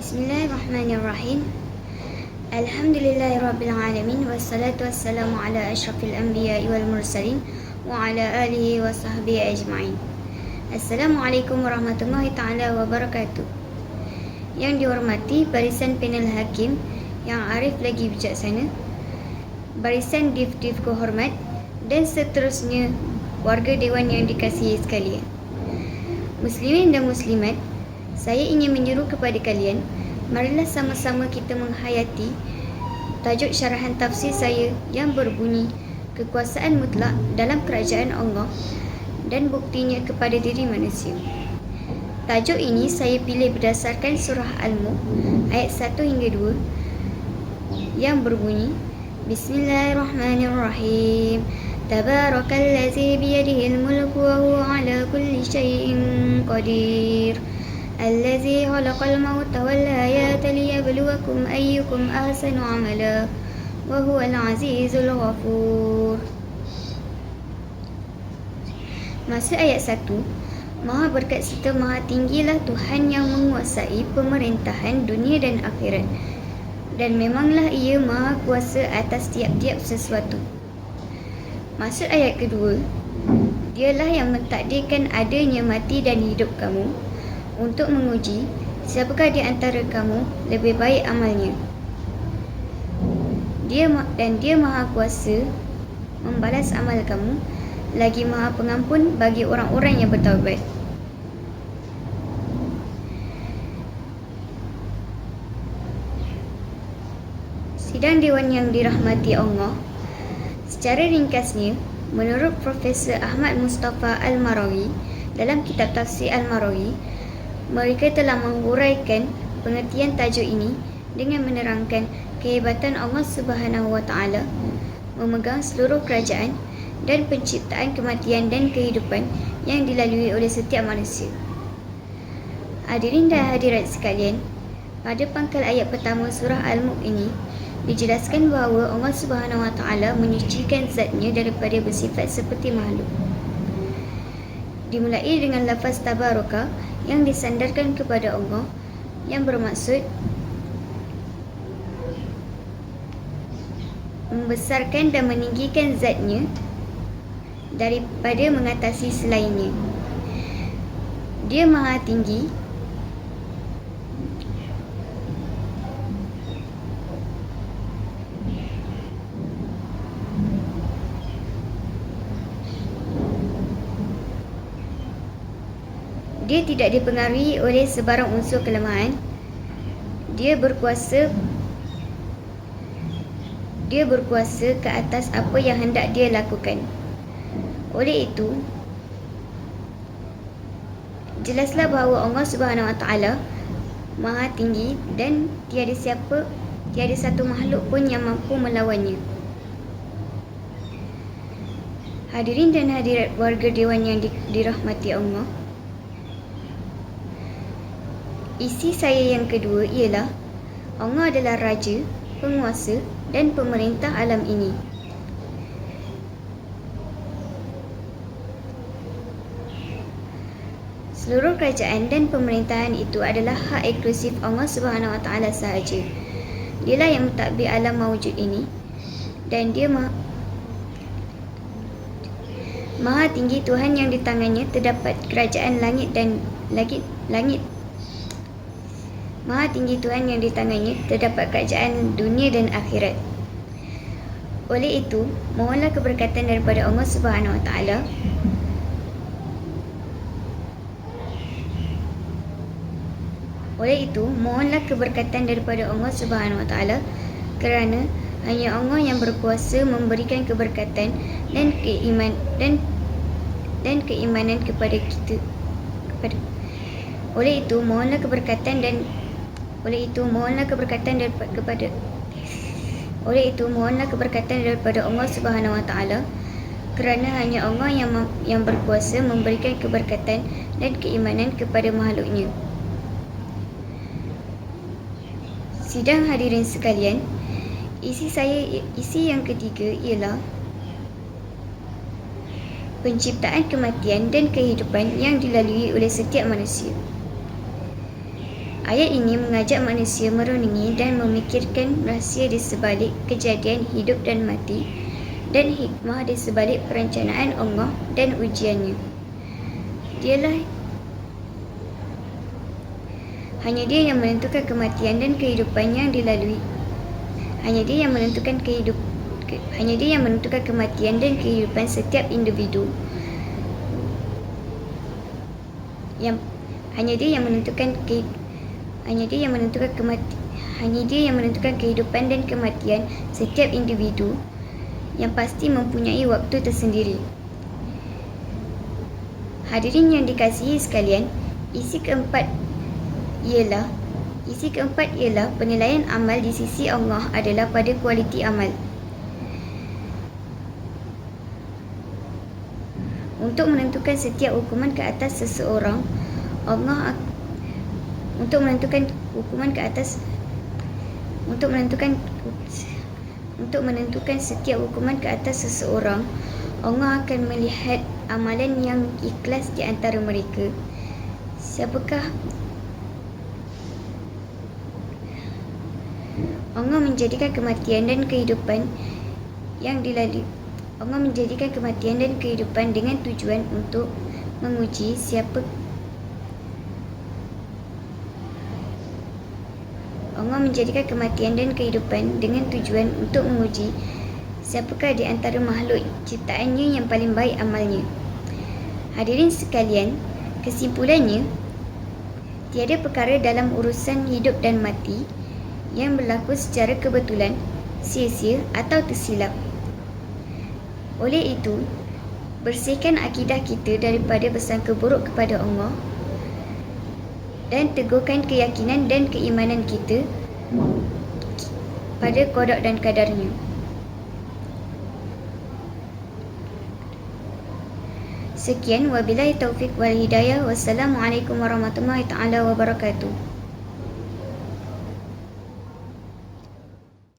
Bismillahirrahmanirrahim. Alhamdulillahirrabbilalamin. Wassalatu wassalamu ala ashrafil anbiya'i wal mursalin wa ala alihi wa sahbihi ajma'in. Assalamualaikum warahmatullahi ta'ala wabarakatuh. Yang dihormati barisan panel hakim yang arif lagi bijaksana, barisan div-div kehormat dan seterusnya warga dewan yang dikasihi sekalian. Muslimin dan muslimat, saya ingin menyeru kepada kalian, marilah sama-sama kita menghayati tajuk syarahan tafsir saya yang berbunyi kekuasaan mutlak dalam kerajaan Allah dan buktinya kepada diri manusia. Tajuk ini saya pilih berdasarkan surah Al-Mulk ayat 1 hingga 2 yang berbunyi Bismillahirrahmanirrahim. Tabarakallazi biyadihil mulku wa huwa ala kulli syai'in qadir. Allazi khalaqal mauta wal hayata liyabluwakum ayyukum ahsanu amala wa huwal azizul ghafur. Maksud ayat 1, Maha berkat serta Maha tinggilah Tuhan yang menguasai pemerintahan dunia dan akhirat, dan memanglah Ia Maha kuasa atas tiap-tiap sesuatu. Maksud ayat kedua, Dialah yang mentakdirkan adanya mati dan hidup kamu untuk menguji siapakah di antara kamu lebih baik amalnya. Dia Maha kuasa membalas amal kamu, lagi Maha pengampun bagi orang-orang yang bertaubat. Sidang Dewan yang dirahmati Allah, secara ringkasnya, menurut Profesor Ahmad Mustafa Al-Marawi dalam kitab Tafsir Al-Marawi, mereka telah menghuraikan pengertian tajuk ini dengan menerangkan kehebatan Allah Subhanahu wa Ta'ala memegang seluruh kerajaan dan penciptaan kematian dan kehidupan yang dilalui oleh setiap manusia. Hadirin dan hadirat sekalian, pada pangkal ayat pertama surah Al-Mulk ini dijelaskan bahawa Allah Subhanahu wa Ta'ala menyucikan zatnya daripada bersifat seperti makhluk. Dimulai dengan lafaz tabaraka yang disandarkan kepada Allah, yang bermaksud membesarkan dan meninggikan zatnya daripada mengatasi selainnya. Dia Maha tinggi Dia tidak dipengaruhi oleh sebarang unsur kelemahan. Dia berkuasa ke atas apa yang hendak dia lakukan. Oleh itu, jelaslah bahawa Allah Subhanahu wa Ta'ala Maha tinggi dan tiada satu makhluk pun yang mampu melawannya. Hadirin dan hadirat warga dewan yang dirahmati Allah, isi saya yang kedua ialah Allah adalah Raja, penguasa dan pemerintah alam ini. Seluruh kerajaan dan pemerintahan itu adalah hak eksklusif Allah Subhanahu wa Ta'ala sahaja. Dialah yang mentadbir alam mawujud ini, dan Dia Maha tinggi Tuhan yang di tangannya terdapat kerajaan langit dan langit. Maha tinggi Tuhan yang di tangannya terdapat kerajaan dunia dan akhirat. Oleh itu, mohonlah keberkatan daripada Allah Subhanahu wa Ta'ala kerana hanya Allah yang berkuasa memberikan keberkatan dan keimanan kepada kita. Oleh itu, mohonlah keberkatan daripada Allah Subhanahu wa Ta'ala kerana hanya Allah yang berkuasa memberikan keberkatan dan keimanan kepada makhluknya. Sidang hadirin sekalian, isi yang ketiga ialah penciptaan kematian dan kehidupan yang dilalui oleh setiap manusia. Ayat ini mengajak manusia merenungi dan memikirkan rahsia di sebalik kejadian hidup dan mati dan hikmah di sebalik perencanaan Allah dan ujiannya. Hanya Dia yang menentukan kematian dan kehidupan yang dilalui. Hanya Dia yang menentukan kematian dan kehidupan setiap individu. Hanya Dia yang menentukan kehidupan dan kematian setiap individu yang pasti mempunyai waktu tersendiri. Hadirin yang dikasihi sekalian, isi keempat ialah penilaian amal di sisi Allah adalah pada kualiti amal. Untuk menentukan setiap hukuman ke atas seseorang, Untuk menentukan setiap hukuman ke atas seseorang, Allah akan melihat amalan yang ikhlas di antara mereka. Allah menjadikan kematian dan kehidupan dengan tujuan untuk menguji siapakah di antara makhluk ciptaannya yang paling baik amalnya. Hadirin sekalian, kesimpulannya, tiada perkara dalam urusan hidup dan mati yang berlaku secara kebetulan, sia-sia atau tersilap. Oleh itu, bersihkan akidah kita daripada bersangka buruk kepada Allah dan teguhkan keyakinan dan keimanan kita pada qada dan qadarnya. Sekian, wabillahi taufiq wal hidayah. Wassalamualaikum warahmatullahi taala wabarakatuh.